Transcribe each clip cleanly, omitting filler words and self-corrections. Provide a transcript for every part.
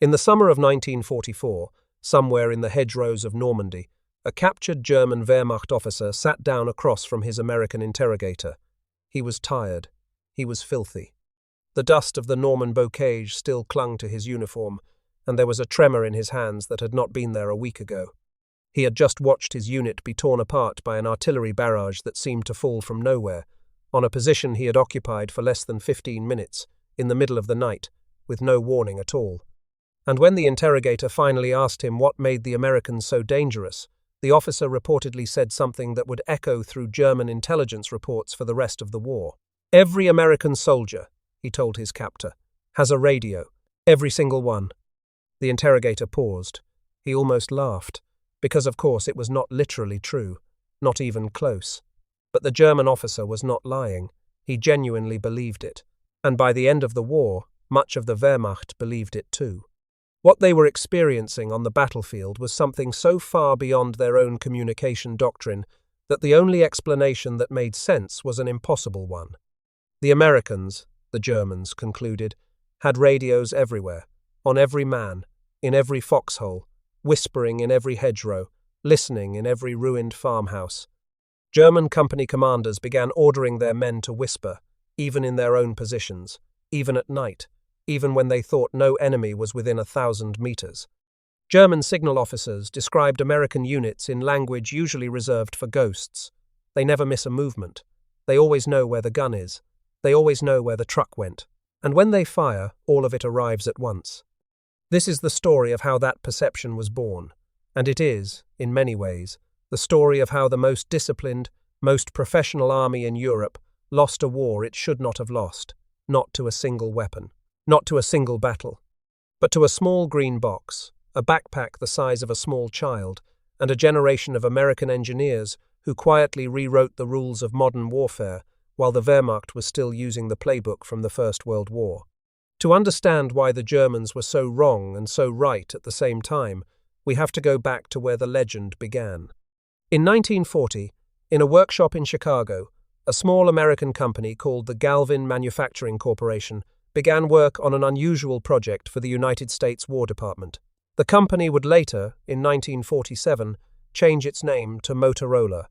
In the summer of 1944, somewhere in the hedgerows of Normandy, a captured German Wehrmacht officer sat down across from his American interrogator. He was tired. He was filthy. The dust of the Norman bocage still clung to his uniform, and there was a tremor in his hands that had not been there a week ago. He had just watched his unit be torn apart by an artillery barrage that seemed to fall from nowhere, on a position he had occupied for less than 15 minutes, in the middle of the night, with no warning at all. And when the interrogator finally asked him what made the Americans so dangerous, the officer reportedly said something that would echo through German intelligence reports for the rest of the war. "Every American soldier," he told his captor, "has a radio. Every single one." The interrogator paused. He almost laughed, because of course it was not literally true, not even close. But the German officer was not lying. He genuinely believed it. And by the end of the war, much of the Wehrmacht believed it too. What they were experiencing on the battlefield was something so far beyond their own communication doctrine that the only explanation that made sense was an impossible one. The Americans, the Germans concluded, had radios everywhere, on every man, in every foxhole, whispering in every hedgerow, listening in every ruined farmhouse. German company commanders began ordering their men to whisper, even in their own positions, even at night, even when they thought no enemy was within 1,000 meters. German signal officers described American units in language usually reserved for ghosts. They never miss a movement. They always know where the gun is. They always know where the truck went. And when they fire, all of it arrives at once. This is the story of how that perception was born. And it is, in many ways, the story of how the most disciplined, most professional army in Europe lost a war it should not have lost, not to a single weapon. Not to a single battle, but to a small green box, a backpack the size of a small child, and a generation of American engineers who quietly rewrote the rules of modern warfare while the Wehrmacht was still using the playbook from the First World War. To understand why the Germans were so wrong and so right at the same time, we have to go back to where the legend began. In 1940, in a workshop in Chicago, a small American company called the Galvin Manufacturing Corporation began work on an unusual project for the United States War Department. The company would later, in 1947, change its name to Motorola.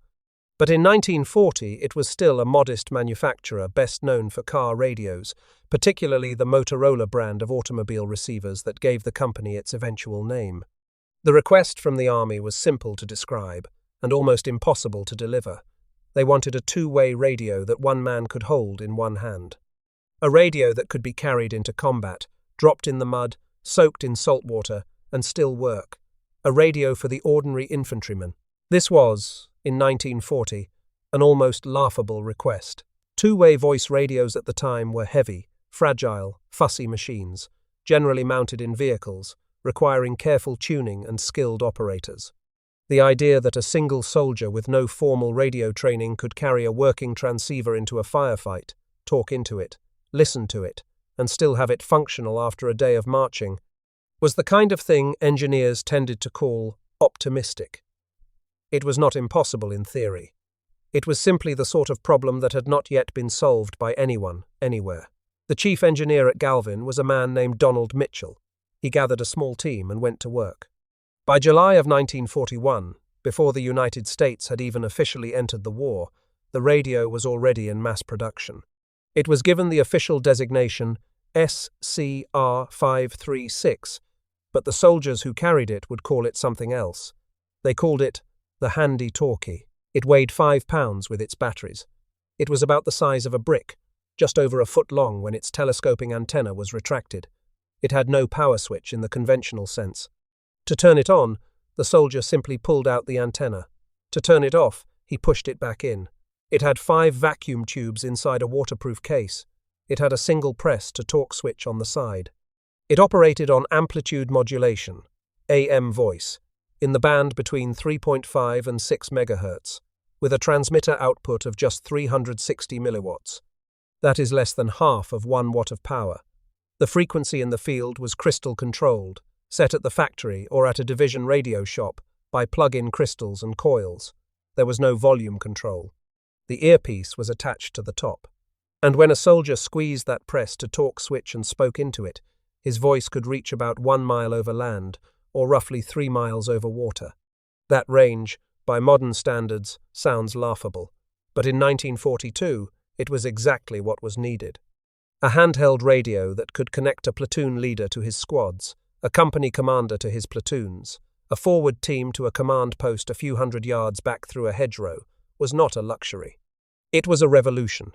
But in 1940, it was still a modest manufacturer best known for car radios, particularly the Motorola brand of automobile receivers that gave the company its eventual name. The request from the Army was simple to describe and almost impossible to deliver. They wanted a two-way radio that one man could hold in one hand. A radio that could be carried into combat, dropped in the mud, soaked in salt water, and still work. A radio for the ordinary infantryman. This was, in 1940, an almost laughable request. Two-way voice radios at the time were heavy, fragile, fussy machines, generally mounted in vehicles, requiring careful tuning and skilled operators. The idea that a single soldier with no formal radio training could carry a working transceiver into a firefight, talk into it, listen to it, and still have it functional after a day of marching, was the kind of thing engineers tended to call optimistic. It was not impossible in theory. It was simply the sort of problem that had not yet been solved by anyone, anywhere. The chief engineer at Galvin was a man named Donald Mitchell. He gathered a small team and went to work. By July of 1941, before the United States had even officially entered the war, the radio was already in mass production. It was given the official designation SCR-536, but the soldiers who carried it would call it something else. They called it the Handy Talkie. It weighed 5 pounds with its batteries. It was about the size of a brick, just over a foot long when its telescoping antenna was retracted. It had no power switch in the conventional sense. To turn it on, the soldier simply pulled out the antenna. To turn it off, he pushed it back in. It had 5 vacuum tubes inside a waterproof case. It had a single press to talk switch on the side. It operated on amplitude modulation, AM voice, in the band between 3.5 and 6 MHz, with a transmitter output of just 360 milliwatts. That is less than half of 1 watt of power. The frequency in the field was crystal controlled, set at the factory or at a division radio shop by plug-in crystals and coils. There was no volume control. The earpiece was attached to the top. And when a soldier squeezed that press to talk switch and spoke into it, His voice could reach about 1 mile over land, or roughly 3 miles over water. That range, by modern standards, sounds laughable, but in 1942, it was exactly what was needed. A handheld radio that could connect a platoon leader to his squads, a company commander to his platoons, a forward team to a command post a few hundred yards back through a hedgerow, was not a luxury. It was a revolution.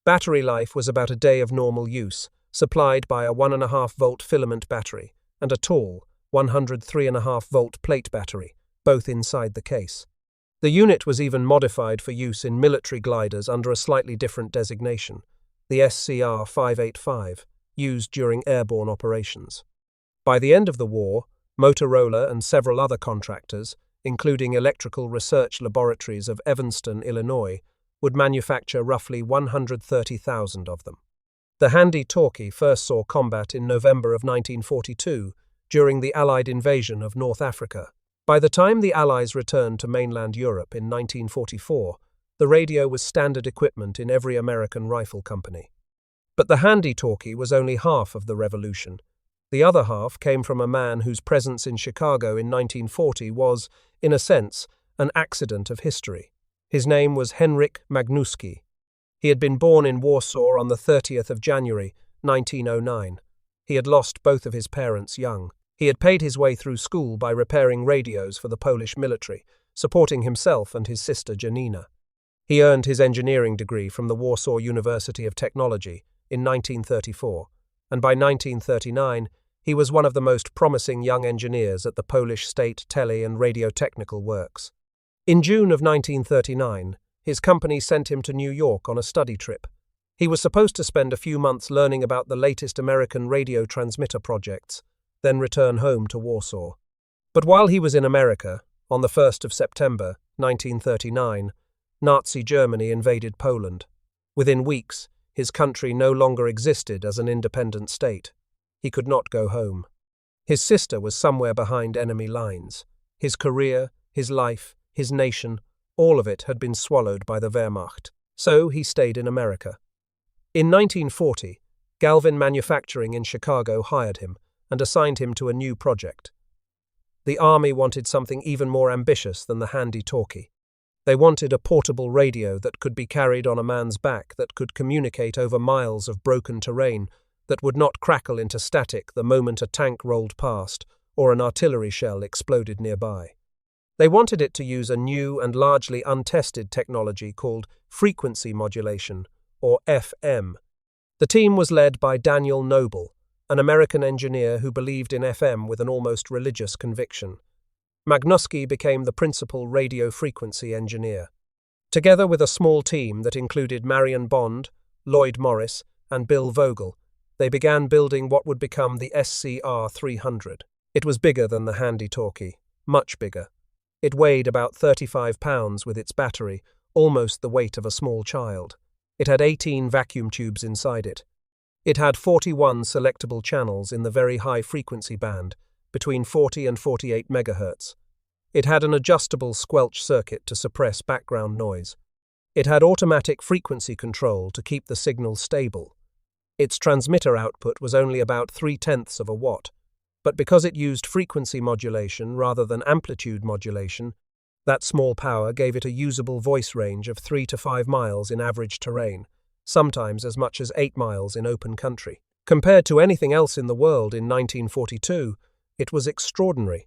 Battery life was about a day of normal use, supplied by a 1.5-volt filament battery and a tall 103.5-volt plate battery, both inside the case. The unit was even modified for use in military gliders under a slightly different designation, the SCR-585, used during airborne operations. By the end of the war, Motorola and several other contractors, including Electrical Research Laboratories of Evanston, Illinois, would manufacture roughly 130,000 of them. The handy-talkie first saw combat in November of 1942 during the Allied invasion of North Africa. By the time the Allies returned to mainland Europe in 1944, the radio was standard equipment in every American rifle company. But the handy-talkie was only half of the revolution. The other half came from a man whose presence in Chicago in 1940 was, in a sense, an accident of history. His name was Henryk Magnuski. He had been born in Warsaw on the 30th of January, 1909. He had lost both of his parents young. He had paid his way through school by repairing radios for the Polish military, supporting himself and his sister Janina. He earned his engineering degree from the Warsaw University of Technology in 1934, and by 1939 he was one of the most promising young engineers at the Polish State Tele- and Radiotechnical Works. In June of 1939, his company sent him to New York on a study trip. He was supposed to spend a few months learning about the latest American radio transmitter projects, then return home to Warsaw. But while he was in America, on the 1st of September, 1939, Nazi Germany invaded Poland. Within weeks, his country no longer existed as an independent state. He could not go home. His sister was somewhere behind enemy lines. His career, his life, his nation, all of it had been swallowed by the Wehrmacht. So he stayed in America. In 1940, Galvin Manufacturing in Chicago hired him and assigned him to a new project. The army wanted something even more ambitious than the handy-talkie. They wanted a portable radio that could be carried on a man's back, that could communicate over miles of broken terrain, that would not crackle into static the moment a tank rolled past or an artillery shell exploded nearby. They wanted it to use a new and largely untested technology called frequency modulation, or FM. The team was led by Daniel Noble, an American engineer who believed in FM with an almost religious conviction. Magnuski became the principal radio frequency engineer. Together with a small team that included Marion Bond, Lloyd Morris, and Bill Vogel, they began building what would become the SCR-300. It was bigger than the handy-talkie, much bigger. It weighed about 35 pounds with its battery, almost the weight of a small child. It had 18 vacuum tubes inside it. It had 41 selectable channels in the very high frequency band, between 40 and 48 megahertz. It had an adjustable squelch circuit to suppress background noise. It had automatic frequency control to keep the signal stable. Its transmitter output was only about 0.3 of a watt, but because it used frequency modulation rather than amplitude modulation, that small power gave it a usable voice range of 3 to 5 miles in average terrain, sometimes as much as 8 miles in open country. Compared to anything else in the world in 1942, it was extraordinary.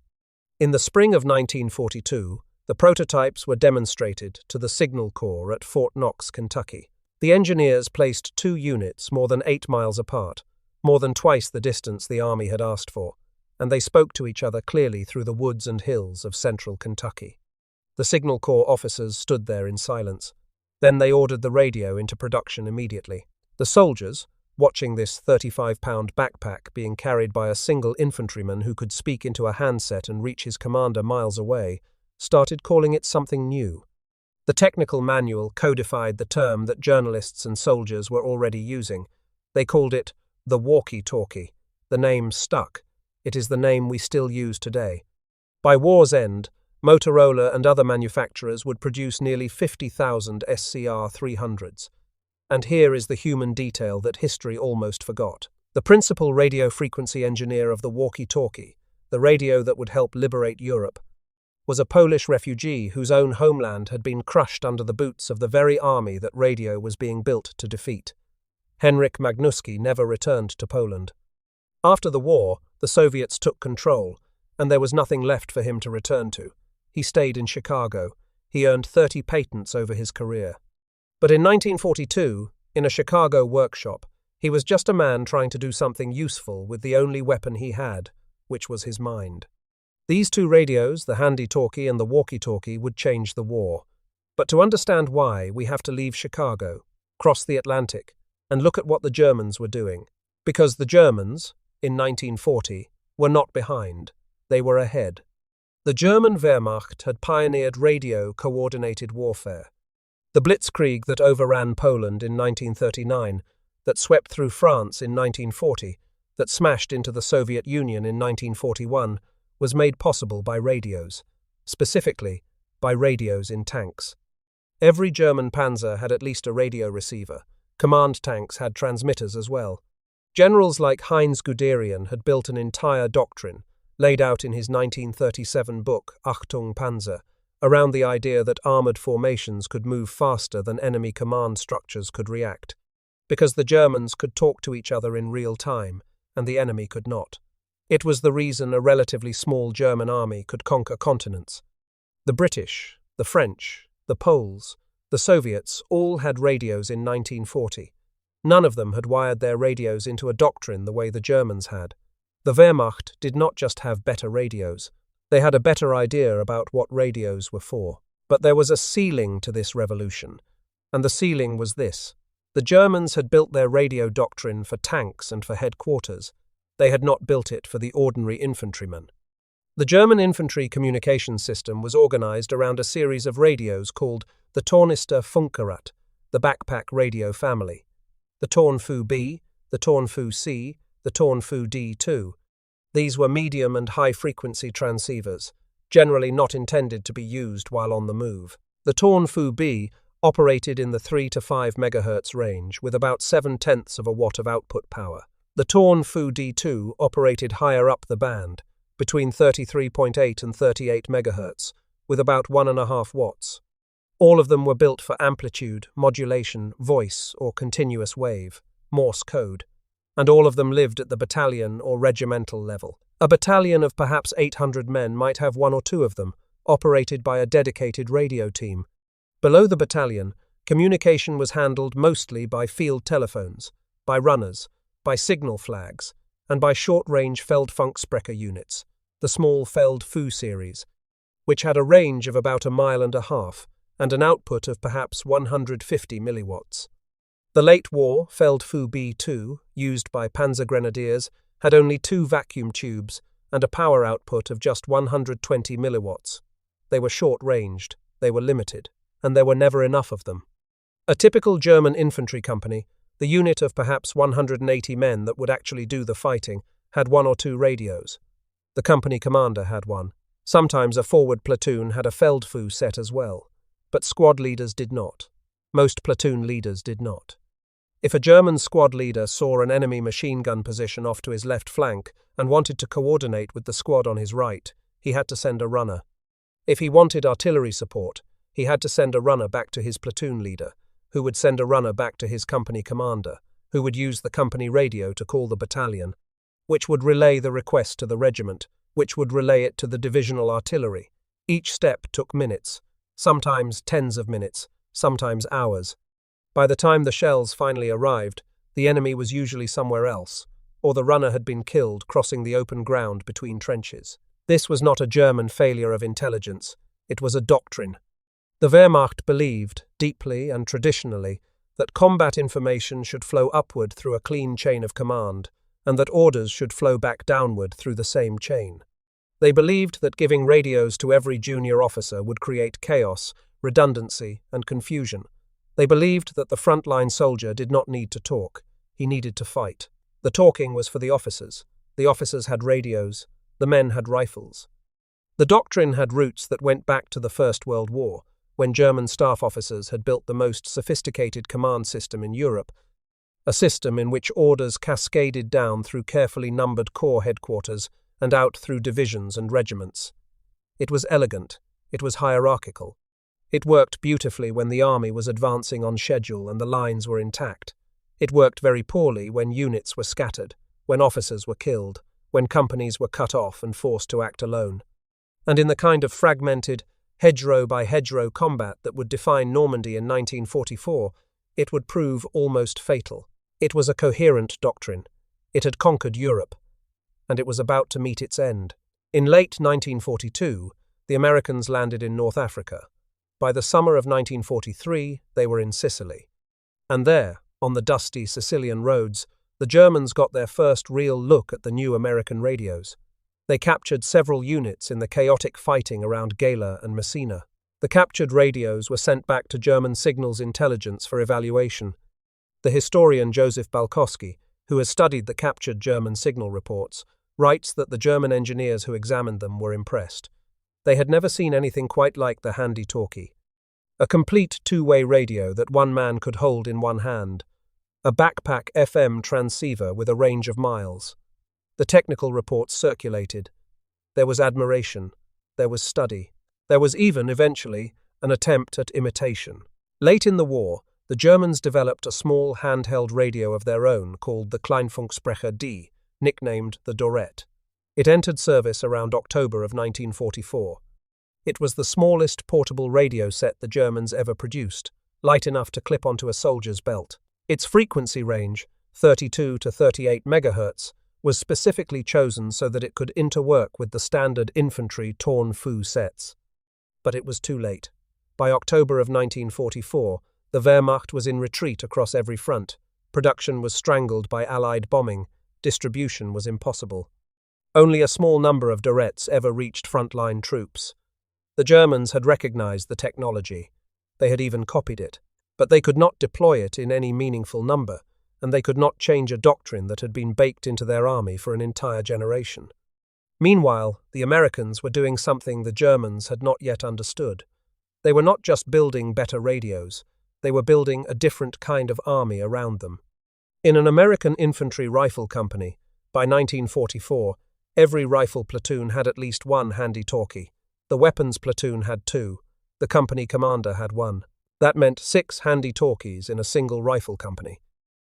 In the spring of 1942, the prototypes were demonstrated to the Signal Corps at Fort Knox, Kentucky. The engineers placed 2 units more than 8 miles apart, more than twice the distance the Army had asked for, and they spoke to each other clearly through the woods and hills of central Kentucky. The Signal Corps officers stood there in silence. Then they ordered the radio into production immediately. The soldiers, watching this 35-pound backpack being carried by a single infantryman who could speak into a handset and reach his commander miles away, started calling it something new. The technical manual codified the term that journalists and soldiers were already using. They called it the walkie-talkie. The name stuck. It is the name we still use today. By war's end, Motorola and other manufacturers would produce nearly 50,000 SCR-300s. And here is the human detail that history almost forgot. The principal radio frequency engineer of the walkie-talkie, the radio that would help liberate Europe, was a Polish refugee whose own homeland had been crushed under the boots of the very army that radio was being built to defeat. Henryk Magnuski never returned to Poland. After the war, the Soviets took control, and there was nothing left for him to return to. He stayed in Chicago. He earned 30 patents over his career. But in 1942, in a Chicago workshop, he was just a man trying to do something useful with the only weapon he had, which was his mind. These two radios, the handy-talkie and the walkie-talkie, would change the war. But to understand why, we have to leave Chicago, cross the Atlantic, and look at what the Germans were doing. Because the Germans, in 1940, were not behind. They were ahead. The German Wehrmacht had pioneered radio-coordinated warfare. The blitzkrieg that overran Poland in 1939, that swept through France in 1940, that smashed into the Soviet Union in 1941, was made possible by radios, specifically by radios in tanks. Every German panzer had at least a radio receiver. Command tanks had transmitters as well. Generals like Heinz Guderian had built an entire doctrine, laid out in his 1937 book, Achtung Panzer, around the idea that armoured formations could move faster than enemy command structures could react, because the Germans could talk to each other in real time, and the enemy could not. It was the reason a relatively small German army could conquer continents. The British, the French, the Poles, the Soviets all had radios in 1940. None of them had wired their radios into a doctrine the way the Germans had. The Wehrmacht did not just have better radios. They had a better idea about what radios were for. But there was a ceiling to this revolution, and the ceiling was this. The Germans had built their radio doctrine for tanks and for headquarters. They had not built it for the ordinary infantryman. The German infantry communication system was organized around a series of radios called the Tornister Funkgerät, the backpack radio family. The Tornfu B, the Tornfu C, the Tornfu D2. These were medium and high-frequency transceivers, generally not intended to be used while on the move. The Tornfu B operated in the 3 to 5 MHz range with about 0.7 of a watt of output power. The Tornfu D2 operated higher up the band, between 33.8 and 38 MHz, with about 1.5 watts. All of them were built for amplitude, modulation, voice, or continuous wave, Morse code, and all of them lived at the battalion or regimental level. A battalion of perhaps 800 men might have one or two of them, operated by a dedicated radio team. Below the battalion, communication was handled mostly by field telephones, by runners, by signal flags, and by short-range Feldfunksprecher units, the small Feldfu series, which had a range of about 1.5 miles and an output of perhaps 150 milliwatts. The late war Feldfu B2, used by panzer grenadiers, had only 2 vacuum tubes and a power output of just 120 milliwatts. They were short-ranged, they were limited, and there were never enough of them. A typical German infantry company, the unit of perhaps 180 men that would actually do the fighting, had 1 or 2 radios. The company commander had one. Sometimes a forward platoon had a Feldfu set as well, but squad leaders did not. Most platoon leaders did not. If a German squad leader saw an enemy machine gun position off to his left flank and wanted to coordinate with the squad on his right, he had to send a runner. If he wanted artillery support, he had to send a runner back to his platoon leader, who would send a runner back to his company commander, who would use the company radio to call the battalion, which would relay the request to the regiment, which would relay it to the divisional artillery. Each step took minutes, sometimes tens of minutes, sometimes hours. By the time the shells finally arrived, the enemy was usually somewhere else, or the runner had been killed crossing the open ground between trenches. This was not a German failure of intelligence, it was a doctrine. The Wehrmacht believed, deeply and traditionally, that combat information should flow upward through a clean chain of command, and that orders should flow back downward through the same chain. They believed that giving radios to every junior officer would create chaos, redundancy, and confusion. They believed that the frontline soldier did not need to talk, he needed to fight. The talking was for the officers. The officers had radios, the men had rifles. The doctrine had roots that went back to the First World War, when German staff officers had built the most sophisticated command system in Europe, a system in which orders cascaded down through carefully numbered corps headquarters and out through divisions and regiments. It was elegant. It was hierarchical. It worked beautifully when the army was advancing on schedule and the lines were intact. It worked very poorly when units were scattered, when officers were killed, when companies were cut off and forced to act alone. And in the kind of fragmented, hedgerow-by-hedgerow combat that would define Normandy in 1944, it would prove almost fatal. It was a coherent doctrine. It had conquered Europe, and it was about to meet its end. In late 1942, the Americans landed in North Africa. By the summer of 1943, they were in Sicily. And there, on the dusty Sicilian roads, the Germans got their first real look at the new American radios. They captured several units in the chaotic fighting around Gela and Messina. The captured radios were sent back to German signals intelligence for evaluation. The historian Joseph Balkowski, who has studied the captured German signal reports, writes that the German engineers who examined them were impressed. They had never seen anything quite like the handy-talkie. A complete two-way radio that one man could hold in one hand. A backpack FM transceiver with a range of miles. The technical reports circulated. There was admiration. There was study. There was even, eventually, an attempt at imitation. Late in the war, the Germans developed a small handheld radio of their own called the Kleinfunksprecher D, nicknamed the Dorette. It entered service around October of 1944. It was the smallest portable radio set the Germans ever produced, light enough to clip onto a soldier's belt. Its frequency range, 32 to 38 MHz, was specifically chosen so that it could interwork with the standard infantry Torn Fu sets. But it was too late. By October of 1944, the Wehrmacht was in retreat across every front. Production was strangled by Allied bombing. Distribution was impossible. Only a small number of Dorettes ever reached frontline troops. The Germans had recognized the technology. They had even copied it. But they could not deploy it in any meaningful number, and they could not change a doctrine that had been baked into their army for an entire generation. Meanwhile, the Americans were doing something the Germans had not yet understood. They were not just building better radios, they were building a different kind of army around them. In an American infantry rifle company, by 1944, every rifle platoon had at least one handy-talkie. The weapons platoon had two. The company commander had one. That meant 6 handy-talkies in a single rifle company.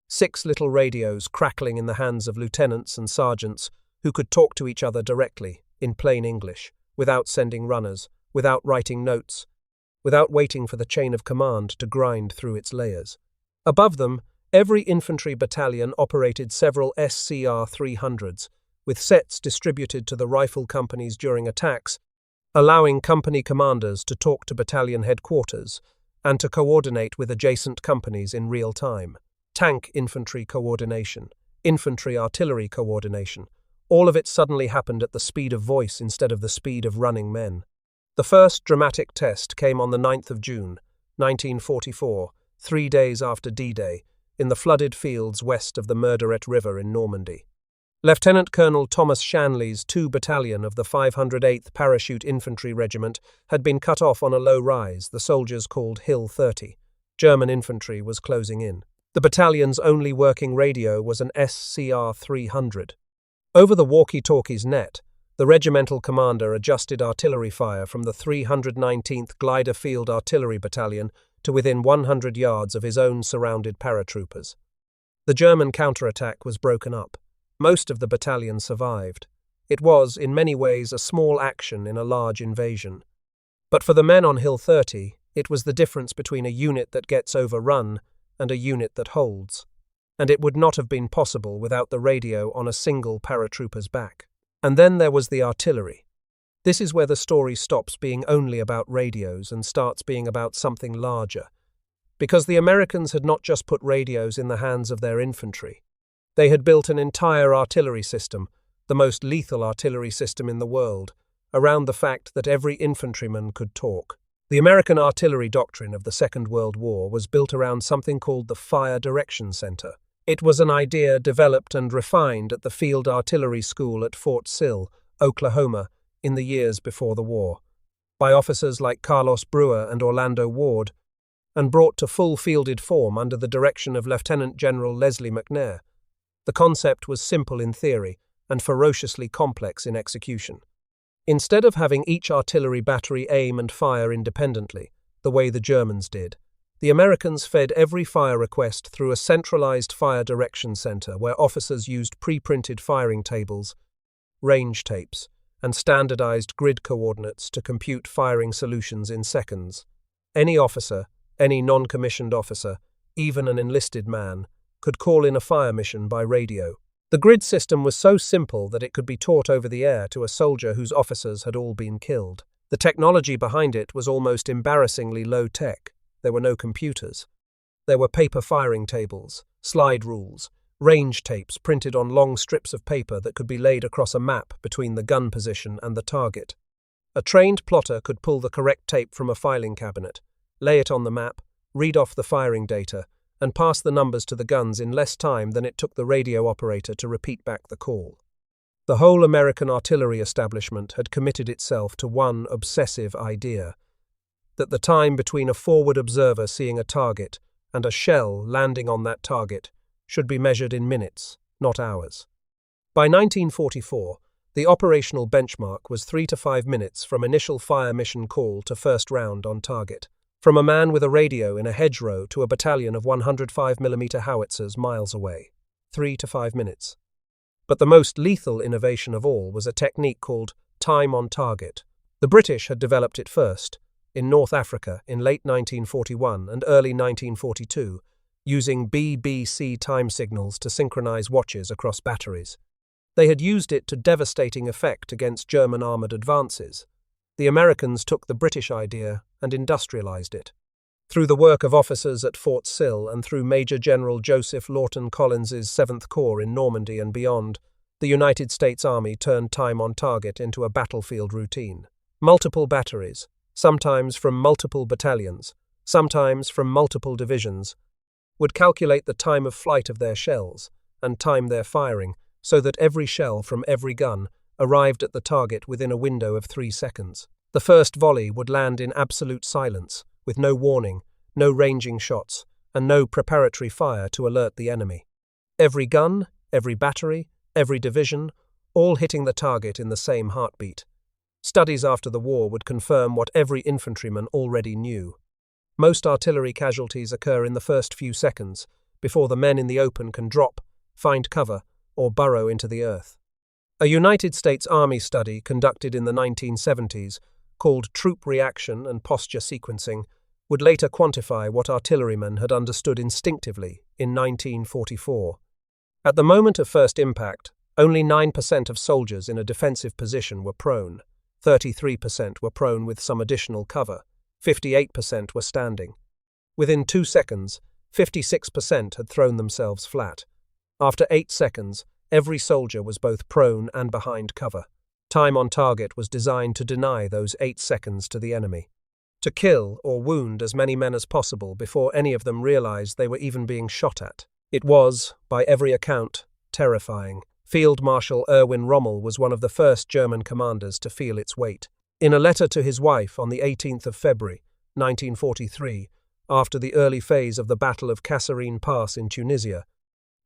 6 little radios crackling in the hands of lieutenants and sergeants who could talk to each other directly, in plain English, without sending runners, without writing notes, without waiting for the chain of command to grind through its layers. Above them, every infantry battalion operated several SCR 300s, with sets distributed to the rifle companies during attacks, allowing company commanders to talk to battalion headquarters and to coordinate with adjacent companies in real time. Tank infantry coordination, infantry artillery coordination, all of it suddenly happened at the speed of voice instead of the speed of running men. The first dramatic test came on the 9th of June, 1944, 3 days after D-Day, in the flooded fields west of the Murderet River in Normandy. Lieutenant Colonel Thomas Shanley's 2 Battalion of the 508th Parachute Infantry Regiment had been cut off on a low rise the soldiers called Hill 30. German infantry was closing in. The battalion's only working radio was an SCR 300. Over the walkie-talkie's net, the regimental commander adjusted artillery fire from the 319th Glider Field Artillery Battalion to within 100 yards of his own surrounded paratroopers. The German counterattack was broken up. Most of the battalion survived. It was, in many ways, a small action in a large invasion. But for the men on Hill 30, it was the difference between a unit that gets overrun and a unit that holds. And it would not have been possible without the radio on a single paratrooper's back. And then there was the artillery. This is where the story stops being only about radios and starts being about something larger. Because the Americans had not just put radios in the hands of their infantry. They had built an entire artillery system, the most lethal artillery system in the world, around the fact that every infantryman could talk. The American artillery doctrine of the Second World War was built around something called the Fire Direction Center. It was an idea developed and refined at the Field Artillery School at Fort Sill, Oklahoma, in the years before the war, by officers like Carlos Brewer and Orlando Ward, and brought to full fielded form under the direction of Lieutenant General Leslie McNair. The concept was simple in theory and ferociously complex in execution. Instead of having each artillery battery aim and fire independently, the way the Germans did, the Americans fed every fire request through a centralized fire direction center where officers used pre-printed firing tables, range tapes, and standardized grid coordinates to compute firing solutions in seconds. Any officer, any non-commissioned officer, even an enlisted man, could call in a fire mission by radio. The grid system was so simple that it could be taught over the air to a soldier whose officers had all been killed. The technology behind it was almost embarrassingly low-tech. There were no computers. There were paper firing tables, slide rules, range tapes printed on long strips of paper that could be laid across a map between the gun position and the target. A trained plotter could pull the correct tape from a filing cabinet, lay it on the map, read off the firing data, and pass the numbers to the guns in less time than it took the radio operator to repeat back the call. The whole American artillery establishment had committed itself to one obsessive idea: that the time between a forward observer seeing a target and a shell landing on that target should be measured in minutes, not hours. By 1944, the operational benchmark was 3 to 5 minutes from initial fire mission call to first round on target. From a man with a radio in a hedgerow to a battalion of 105mm howitzers miles away. 3 to 5 minutes. But the most lethal innovation of all was a technique called time on target. The British had developed it first, in North Africa in late 1941 and early 1942, using BBC time signals to synchronize watches across batteries. They had used it to devastating effect against German armored advances. The Americans took the British idea and industrialized it. Through the work of officers at Fort Sill and through Major General Joseph Lawton Collins's 7th Corps in Normandy and beyond, the United States Army turned time on target into a battlefield routine. Multiple batteries, sometimes from multiple battalions, sometimes from multiple divisions, would calculate the time of flight of their shells and time their firing so that every shell from every gun arrived at the target within a window of 3 seconds. The first volley would land in absolute silence, with no warning, no ranging shots, and no preparatory fire to alert the enemy. Every gun, every battery, every division, all hitting the target in the same heartbeat. Studies after the war would confirm what every infantryman already knew. Most artillery casualties occur in the first few seconds, before the men in the open can drop, find cover, or burrow into the earth. A United States Army study conducted in the 1970s, called troop reaction and posture sequencing, would later quantify what artillerymen had understood instinctively in 1944. At the moment of first impact, only 9% of soldiers in a defensive position were prone, 33% were prone with some additional cover, 58% were standing. Within 2 seconds, 56% had thrown themselves flat. After 8 seconds, every soldier was both prone and behind cover. Time on target was designed to deny those 8 seconds to the enemy. To kill or wound as many men as possible before any of them realized they were even being shot at. It was, by every account, terrifying. Field Marshal Erwin Rommel was one of the first German commanders to feel its weight. In a letter to his wife on the 18th of February, 1943, after the early phase of the Battle of Kasserine Pass in Tunisia,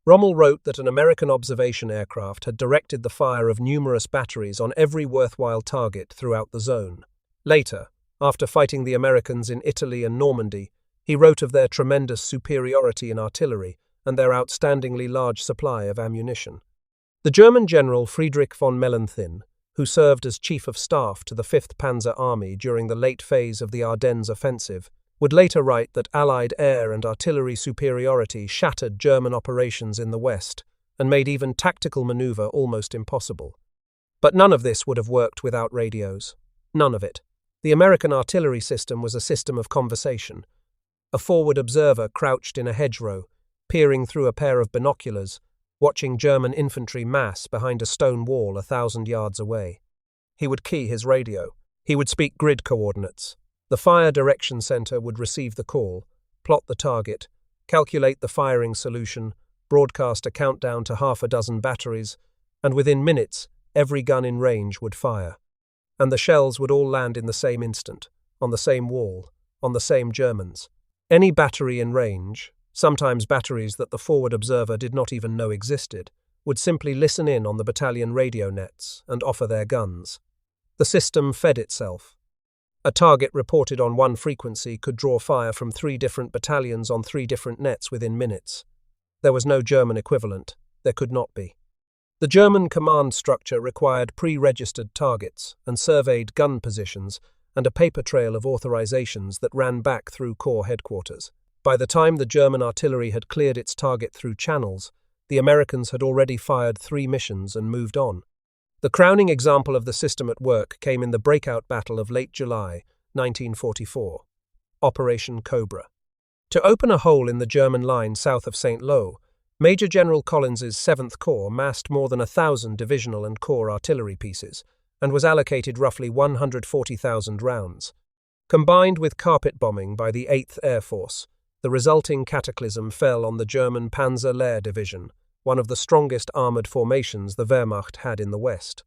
Rommel wrote that an American observation aircraft had directed the fire of numerous batteries on every worthwhile target throughout the zone. Later, after fighting the Americans in Italy and Normandy, he wrote of their tremendous superiority in artillery and their outstandingly large supply of ammunition. The German general Friedrich von Mellenthin, who served as chief of staff to the 5th Panzer Army during the late phase of the Ardennes offensive, would later write that Allied air and artillery superiority shattered German operations in the West and made even tactical maneuver almost impossible. But none of this would have worked without radios. None of it. The American artillery system was a system of conversation. A forward observer crouched in a hedgerow, peering through a pair of binoculars, watching German infantry mass behind a stone wall 1,000 yards away. He would key his radio. He would speak grid coordinates. The Fire Direction Center would receive the call, plot the target, calculate the firing solution, broadcast a countdown to 6 batteries, and within minutes, every gun in range would fire. And the shells would all land in the same instant, on the same wall, on the same Germans. Any battery in range, sometimes batteries that the forward observer did not even know existed, would simply listen in on the battalion radio nets and offer their guns. The system fed itself. A target reported on one frequency could draw fire from 3 different battalions on 3 different nets within minutes. There was no German equivalent. There could not be. The German command structure required pre-registered targets and surveyed gun positions and a paper trail of authorizations that ran back through Corps headquarters. By the time the German artillery had cleared its target through channels, the Americans had already fired 3 missions and moved on. The crowning example of the system at work came in the breakout battle of late July 1944, Operation Cobra. To open a hole in the German line south of St. Lo, Major General Collins's 7th Corps massed more than 1,000 divisional and corps artillery pieces and was allocated roughly 140,000 rounds. Combined with carpet bombing by the 8th Air Force, the resulting cataclysm fell on the German Panzer Lehr Division, one of the strongest armoured formations the Wehrmacht had in the West.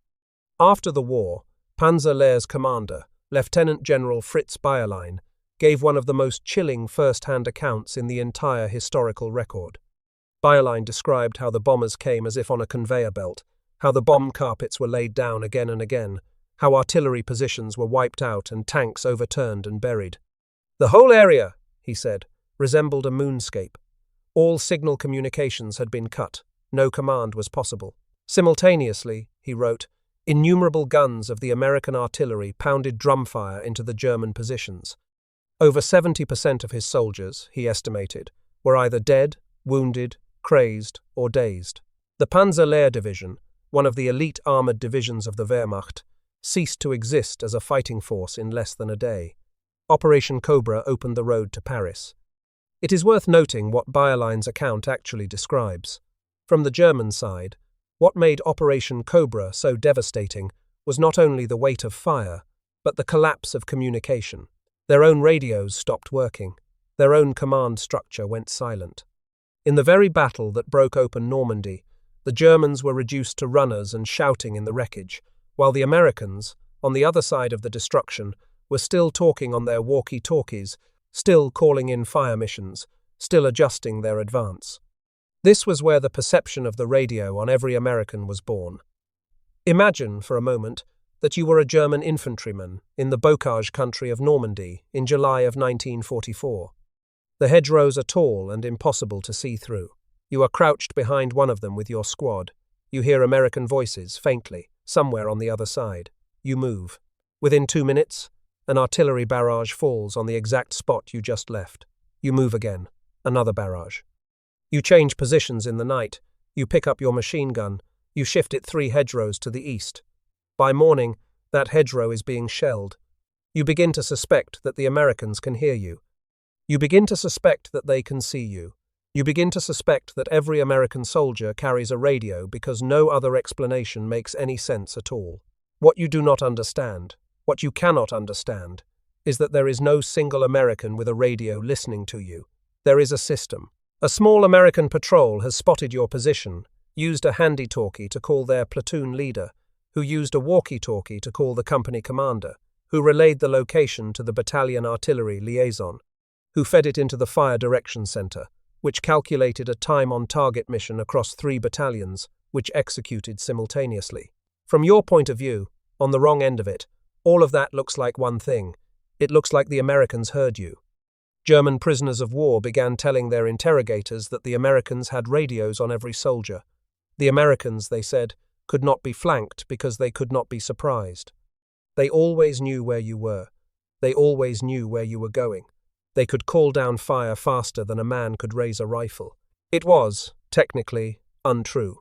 After the war, Panzer Lehr's commander, Lieutenant General Fritz Bayerlein, gave one of the most chilling first-hand accounts in the entire historical record. Bayerlein described how the bombers came as if on a conveyor belt, how the bomb carpets were laid down again and again, how artillery positions were wiped out and tanks overturned and buried. The whole area, he said, resembled a moonscape. All signal communications had been cut. No command was possible. Simultaneously, he wrote, innumerable guns of the American artillery pounded drumfire into the German positions. Over 70% of his soldiers, he estimated, were either dead, wounded, crazed, or dazed. The Panzer Lehr Division, one of the elite armoured divisions of the Wehrmacht, ceased to exist as a fighting force in less than a day. Operation Cobra opened the road to Paris. It is worth noting what Bayerlein's account actually describes. From the German side, what made Operation Cobra so devastating was not only the weight of fire, but the collapse of communication. Their own radios stopped working. Their own command structure went silent. In the very battle that broke open Normandy, the Germans were reduced to runners and shouting in the wreckage, while the Americans, on the other side of the destruction, were still talking on their walkie-talkies, still calling in fire missions, still adjusting their advance. This was where the perception of the radio on every American was born. Imagine, for a moment, that you were a German infantryman in the bocage country of Normandy in July of 1944. The hedgerows are tall and impossible to see through. You are crouched behind one of them with your squad. You hear American voices, faintly, somewhere on the other side. You move. Within 2 minutes, an artillery barrage falls on the exact spot you just left. You move again. Another barrage. You change positions in the night. You pick up your machine gun. You shift it 3 hedgerows to the east. By morning, that hedgerow is being shelled. You begin to suspect that the Americans can hear you. You begin to suspect that they can see you. You begin to suspect that every American soldier carries a radio because no other explanation makes any sense at all. What you do not understand, what you cannot understand, is that there is no single American with a radio listening to you. There is a system. A small American patrol has spotted your position, used a handy-talkie to call their platoon leader, who used a walkie-talkie to call the company commander, who relayed the location to the battalion artillery liaison, who fed it into the fire direction center, which calculated a time-on-target mission across 3 battalions, which executed simultaneously. From your point of view, on the wrong end of it, all of that looks like one thing. It looks like the Americans heard you. German prisoners of war began telling their interrogators that the Americans had radios on every soldier. The Americans, they said, could not be flanked because they could not be surprised. They always knew where you were. They always knew where you were going. They could call down fire faster than a man could raise a rifle. It was, technically, untrue.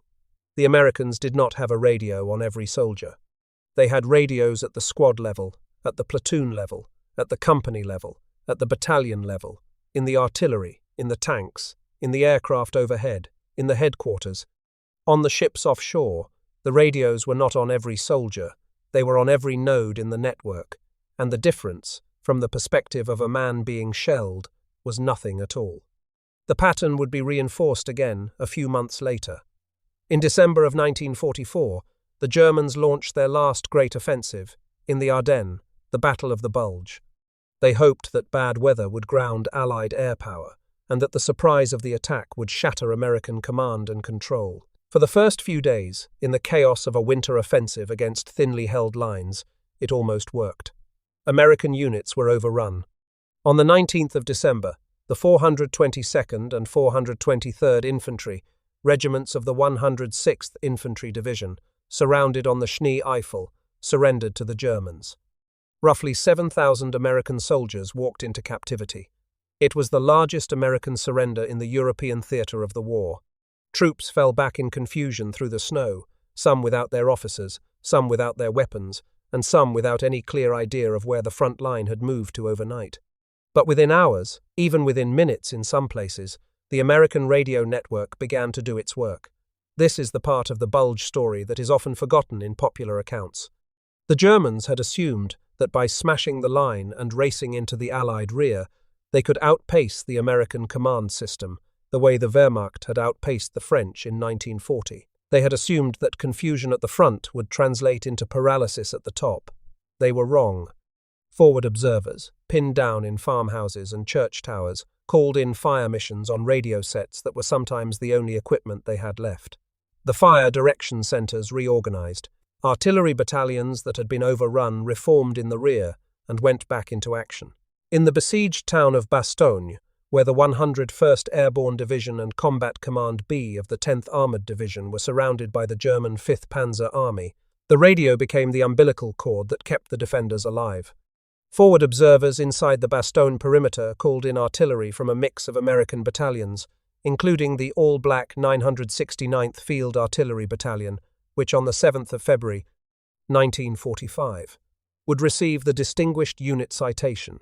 The Americans did not have a radio on every soldier. They had radios at the squad level, at the platoon level, at the company level, at the battalion level, in the artillery, in the tanks, in the aircraft overhead, in the headquarters. On the ships offshore, the radios were not on every soldier, they were on every node in the network, and the difference, from the perspective of a man being shelled, was nothing at all. The pattern would be reinforced again a few months later. In December of 1944, the Germans launched their last great offensive, in the Ardennes, the Battle of the Bulge. They hoped that bad weather would ground Allied air power, and that the surprise of the attack would shatter American command and control. For the first few days, in the chaos of a winter offensive against thinly held lines, it almost worked. American units were overrun. On the 19th of December, the 422nd and 423rd Infantry, regiments of the 106th Infantry Division, surrounded on the Schnee Eifel, surrendered to the Germans. Roughly 7,000 American soldiers walked into captivity. It was the largest American surrender in the European theatre of the war. Troops fell back in confusion through the snow, some without their officers, some without their weapons, and some without any clear idea of where the front line had moved to overnight. But within hours, even within minutes in some places, the American radio network began to do its work. This is the part of the Bulge story that is often forgotten in popular accounts. The Germans had assumed that by smashing the line and racing into the Allied rear, they could outpace the American command system, the way the Wehrmacht had outpaced the French in 1940. They had assumed that confusion at the front would translate into paralysis at the top. They were wrong. Forward observers, pinned down in farmhouses and church towers, called in fire missions on radio sets that were sometimes the only equipment they had left. The fire direction centers reorganized. Artillery battalions that had been overrun reformed in the rear and went back into action. In the besieged town of Bastogne, where the 101st Airborne Division and Combat Command B of the 10th Armored Division were surrounded by the German 5th Panzer Army, the radio became the umbilical cord that kept the defenders alive. Forward observers inside the Bastogne perimeter called in artillery from a mix of American battalions, including the all-black 969th Field Artillery Battalion, which on the 7th of February, 1945, would receive the Distinguished Unit Citation,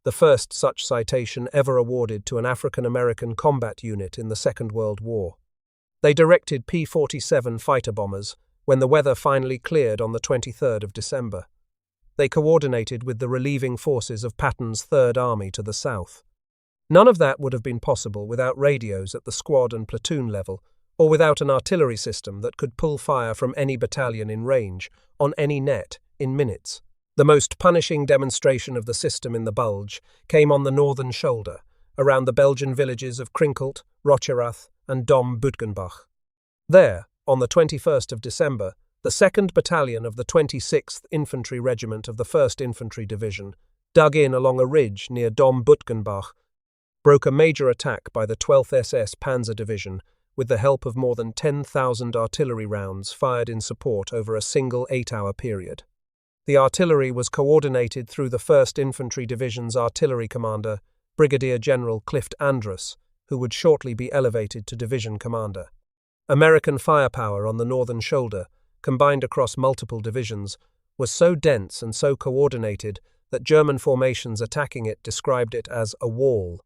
the first such citation ever awarded to an African-American combat unit in the Second World War. They directed P-47 fighter bombers when the weather finally cleared on the 23rd of December. They coordinated with the relieving forces of Patton's Third Army to the south. None of that would have been possible without radios at the squad and platoon level, or without an artillery system that could pull fire from any battalion in range, on any net, in minutes. The most punishing demonstration of the system in the Bulge came on the northern shoulder, around the Belgian villages of Krinkelt, Rocherath, and Dom-Butgenbach. There, on the 21st of December, the 2nd Battalion of the 26th Infantry Regiment of the 1st Infantry Division, dug in along a ridge near Dom-Butgenbach, broke a major attack by the 12th SS Panzer Division with the help of more than 10,000 artillery rounds fired in support over a single 8-hour period. The artillery was coordinated through the 1st Infantry Division's artillery commander, Brigadier General Clift Andrus, who would shortly be elevated to division commander. American firepower on the northern shoulder, combined across multiple divisions, was so dense and so coordinated that German formations attacking it described it as a wall.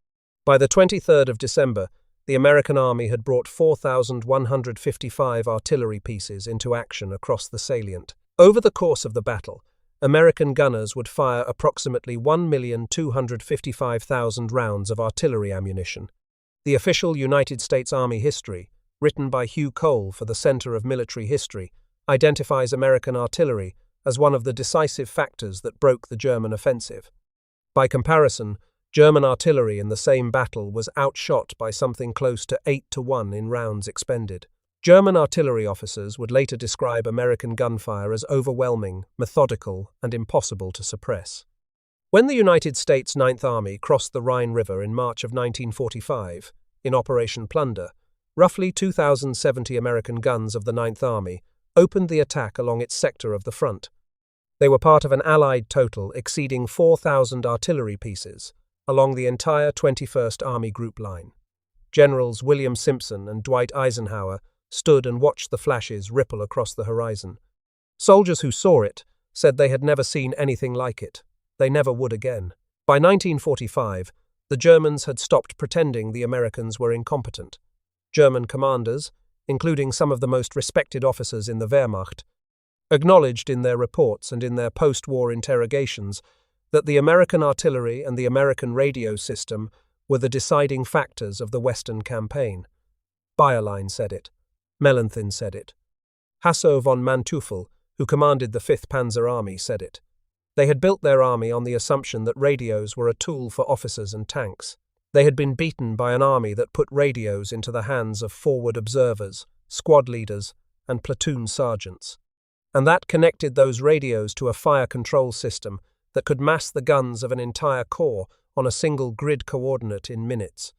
By the 23rd of December, the American Army had brought 4,155 artillery pieces into action across the salient. Over the course of the battle, American gunners would fire approximately 1,255,000 rounds of artillery ammunition. The official United States Army history, written by Hugh Cole for the Center of Military History, identifies American artillery as one of the decisive factors that broke the German offensive. By comparison, German artillery in the same battle was outshot by something close to 8-1 in rounds expended. German artillery officers would later describe American gunfire as overwhelming, methodical, and impossible to suppress. When the United States Ninth Army crossed the Rhine River in March of 1945, in Operation Plunder, roughly 2,070 American guns of the Ninth Army opened the attack along its sector of the front. They were part of an Allied total exceeding 4,000 artillery pieces along the entire 21st Army Group line. Generals William Simpson and Dwight Eisenhower stood and watched the flashes ripple across the horizon. Soldiers who saw it said they had never seen anything like it. They never would again. By 1945, the Germans had stopped pretending the Americans were incompetent. German commanders, including some of the most respected officers in the Wehrmacht, acknowledged in their reports and in their post-war interrogations that the American artillery and the American radio system were the deciding factors of the Western campaign. Bayerlein said it. Mellenthin said it. Hasso von Manteuffel, who commanded the 5th Panzer Army, said it. They had built their army on the assumption that radios were a tool for officers and tanks. They had been beaten by an army that put radios into the hands of forward observers, squad leaders, and platoon sergeants. And that connected those radios to a fire control system that could mass the guns of an entire corps on a single grid coordinate in minutes.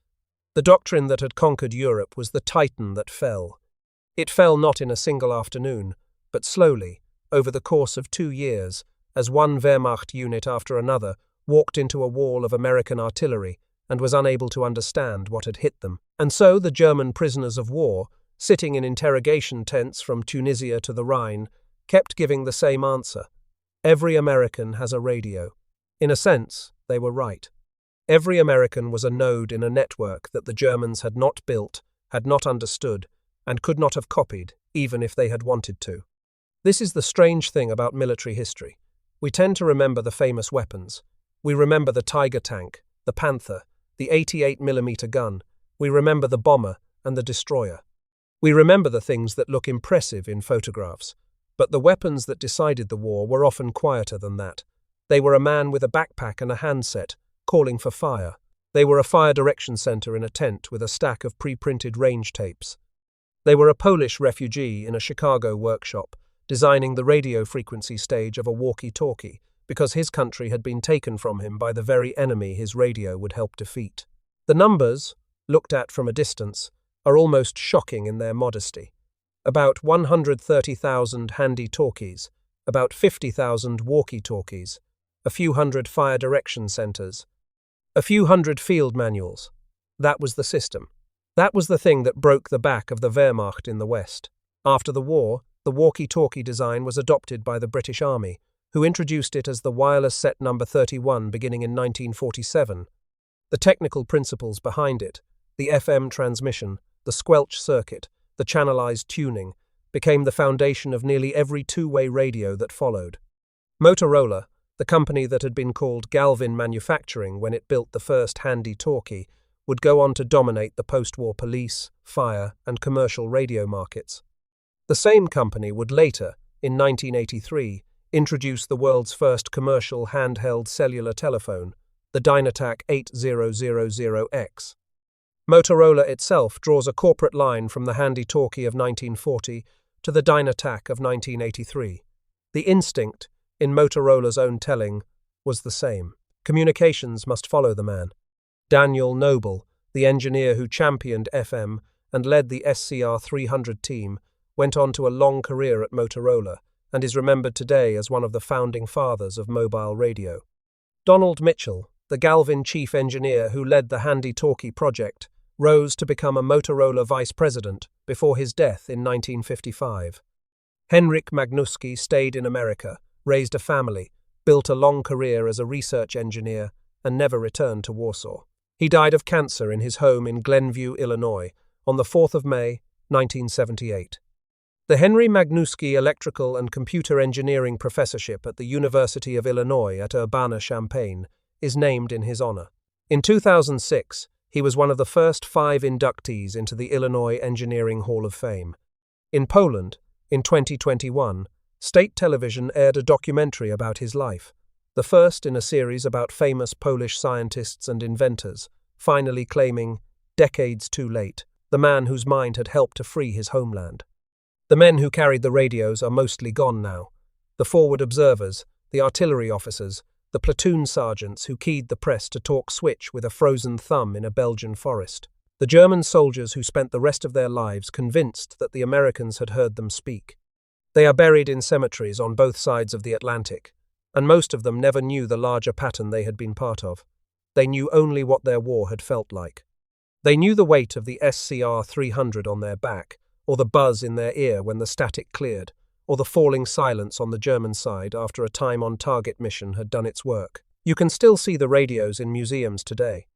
The doctrine that had conquered Europe was the Titan that fell. It fell not in a single afternoon, but slowly, over the course of 2 years, as one Wehrmacht unit after another walked into a wall of American artillery and was unable to understand what had hit them. And so the German prisoners of war, sitting in interrogation tents from Tunisia to the Rhine, kept giving the same answer. Every American has a radio. In a sense, they were right. Every American was a node in a network that the Germans had not built, had not understood, and could not have copied, even if they had wanted to. This is the strange thing about military history. We tend to remember the famous weapons. We remember the Tiger tank, the Panther, the 88mm gun. We remember the bomber and the destroyer. We remember the things that look impressive in photographs. But the weapons that decided the war were often quieter than that. They were a man with a backpack and a handset, calling for fire. They were a fire direction center in a tent with a stack of pre-printed range tapes. They were a Polish refugee in a Chicago workshop, designing the radio frequency stage of a walkie-talkie, because his country had been taken from him by the very enemy his radio would help defeat. The numbers, looked at from a distance, are almost shocking in their modesty. About 130,000 handy talkies, about 50,000 walkie-talkies, a few hundred fire direction centers, a few hundred field manuals. That was the system. That was the thing that broke the back of the Wehrmacht in the West. After the war, the walkie-talkie design was adopted by the British Army, who introduced it as the wireless set number 31 beginning in 1947. The technical principles behind it, the FM transmission, the squelch circuit, the channelized tuning, became the foundation of nearly every two-way radio that followed. Motorola, the company that had been called Galvin Manufacturing when it built the first handy talkie, would go on to dominate the post-war police, fire, and commercial radio markets. The same company would later, in 1983, introduce the world's first commercial handheld cellular telephone, the Dynatac 8000X. Motorola itself draws a corporate line from the handy talkie of 1940 to the Dynatac of 1983. The instinct, in Motorola's own telling, was the same. Communications must follow the man. Daniel Noble, the engineer who championed FM and led the SCR 300 team, went on to a long career at Motorola and is remembered today as one of the founding fathers of mobile radio. Donald Mitchell, the Galvin chief engineer who led the handy talkie project, rose to become a Motorola vice president before his death in 1955. Henryk Magnuski stayed in America, raised a family, built a long career as a research engineer, and never returned to Warsaw. He died of cancer in his home in Glenview, Illinois, on the 4th of May, 1978. The Henry Magnuski Electrical and Computer Engineering Professorship at the University of Illinois at Urbana-Champaign is named in his honor. In 2006, he was one of the first 5 inductees into the Illinois Engineering Hall of Fame. In Poland, in 2021, state television aired a documentary about his life, the first in a series about famous Polish scientists and inventors, finally claiming, decades too late, the man whose mind had helped to free his homeland. The men who carried the radios are mostly gone now. The forward observers, the artillery officers, the platoon sergeants who keyed the press to talk switch with a frozen thumb in a Belgian forest. The German soldiers who spent the rest of their lives convinced that the Americans had heard them speak. They are buried in cemeteries on both sides of the Atlantic, and most of them never knew the larger pattern they had been part of. They knew only what their war had felt like. They knew the weight of the SCR 300 on their back, or the buzz in their ear when the static cleared, or the falling silence on the German side after a time-on-target mission had done its work. You can still see the radios in museums today.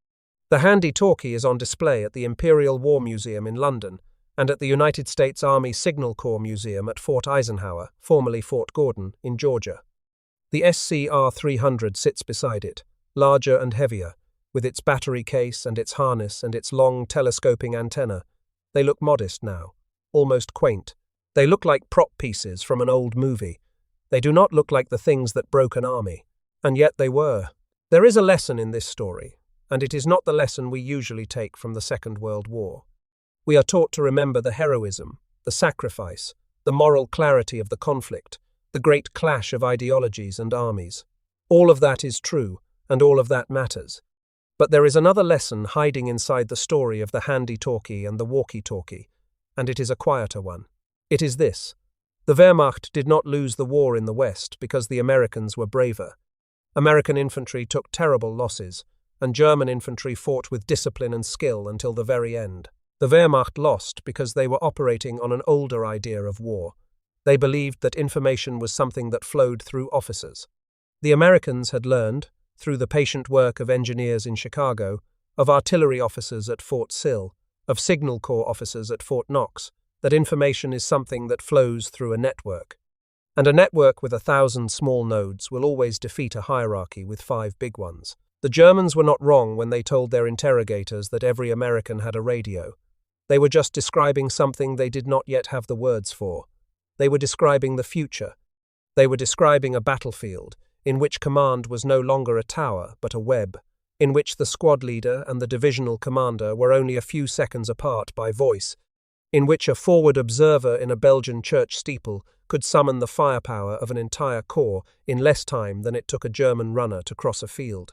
The handy talkie is on display at the Imperial War Museum in London and at the United States Army Signal Corps Museum at Fort Eisenhower, formerly Fort Gordon, in Georgia. The SCR 300 sits beside it, larger and heavier, with its battery case and its harness and its long telescoping antenna. They look modest now, almost quaint. They look like prop pieces from an old movie, They do not look like the things that broke an army, and yet they were. There is a lesson in this story, and it is not the lesson we usually take from the Second World War. We are taught to remember the heroism, the sacrifice, the moral clarity of the conflict, the great clash of ideologies and armies. All of that is true, and all of that matters. But there is another lesson hiding inside the story of the handy-talkie and the walkie-talkie, and it is a quieter one. It is this. The Wehrmacht did not lose the war in the West because the Americans were braver. American infantry took terrible losses, and German infantry fought with discipline and skill until the very end. The Wehrmacht lost because they were operating on an older idea of war. They believed that information was something that flowed through officers. The Americans had learned, through the patient work of engineers in Chicago, of artillery officers at Fort Sill, of Signal Corps officers at Fort Knox, that information is something that flows through a network. And a network with 1,000 small nodes will always defeat a hierarchy with 5 big ones. The Germans were not wrong when they told their interrogators that every American had a radio. They were just describing something they did not yet have the words for. They were describing the future. They were describing a battlefield in which command was no longer a tower but a web, in which the squad leader and the divisional commander were only a few seconds apart by voice, in which a forward observer in a Belgian church steeple could summon the firepower of an entire corps in less time than it took a German runner to cross a field.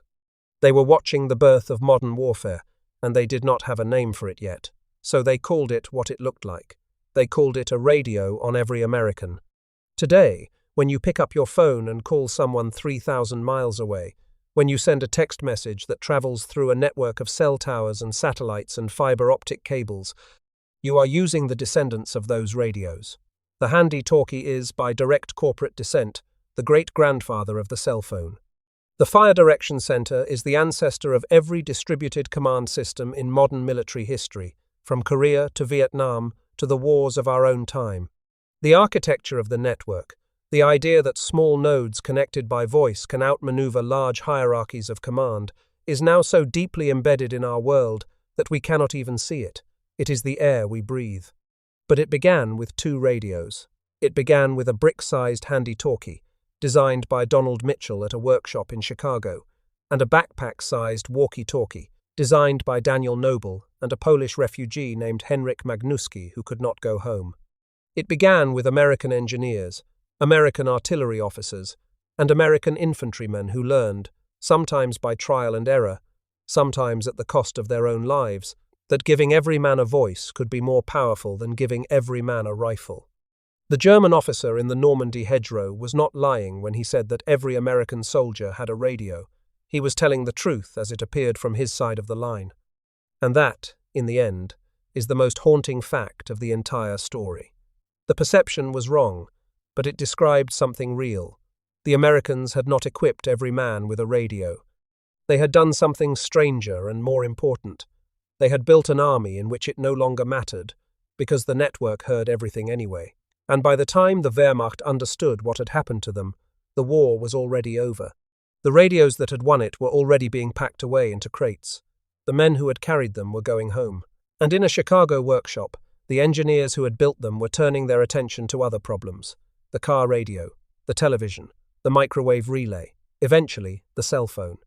They were watching the birth of modern warfare, and they did not have a name for it yet, so they called it what it looked like. They called it a radio on every American. Today, when you pick up your phone and call someone 3,000 miles away, when you send a text message that travels through a network of cell towers and satellites and fiber optic cables, you are using the descendants of those radios. The handy-talkie is, by direct corporate descent, the great-grandfather of the cell phone. The Fire Direction Center is the ancestor of every distributed command system in modern military history, from Korea to Vietnam to the wars of our own time. The architecture of the network, the idea that small nodes connected by voice can outmaneuver large hierarchies of command, is now so deeply embedded in our world that we cannot even see it. It is the air we breathe. But it began with 2 radios. It began with a brick-sized handy-talkie, designed by Donald Mitchell at a workshop in Chicago, and a backpack-sized walkie-talkie, designed by Daniel Noble and a Polish refugee named Henryk Magnuski who could not go home. It began with American engineers, American artillery officers, and American infantrymen who learned, sometimes by trial and error, sometimes at the cost of their own lives, that giving every man a voice could be more powerful than giving every man a rifle. The German officer in the Normandy hedgerow was not lying when he said that every American soldier had a radio. He was telling the truth as it appeared from his side of the line. And that, in the end, is the most haunting fact of the entire story. The perception was wrong, but it described something real. The Americans had not equipped every man with a radio. They had done something stranger and more important. They had built an army in which it no longer mattered, because the network heard everything anyway. And by the time the Wehrmacht understood what had happened to them, the war was already over. The radios that had won it were already being packed away into crates. The men who had carried them were going home. And in a Chicago workshop, the engineers who had built them were turning their attention to other problems: the car radio, the television, the microwave relay, eventually the cell phone.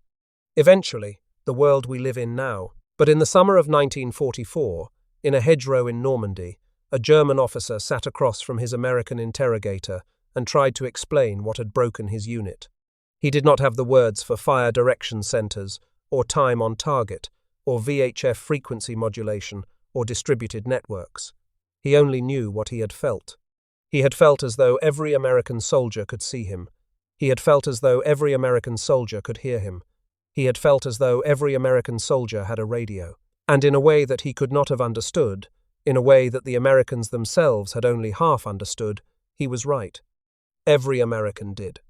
Eventually, the world we live in now. But in the summer of 1944, in a hedgerow in Normandy, a German officer sat across from his American interrogator and tried to explain what had broken his unit. He did not have the words for fire direction centers, or time on target, or VHF frequency modulation, or distributed networks. He only knew what he had felt. He had felt as though every American soldier could see him. He had felt as though every American soldier could hear him. He had felt as though every American soldier had a radio. And in a way that he could not have understood, in a way that the Americans themselves had only half understood, he was right. Every American did.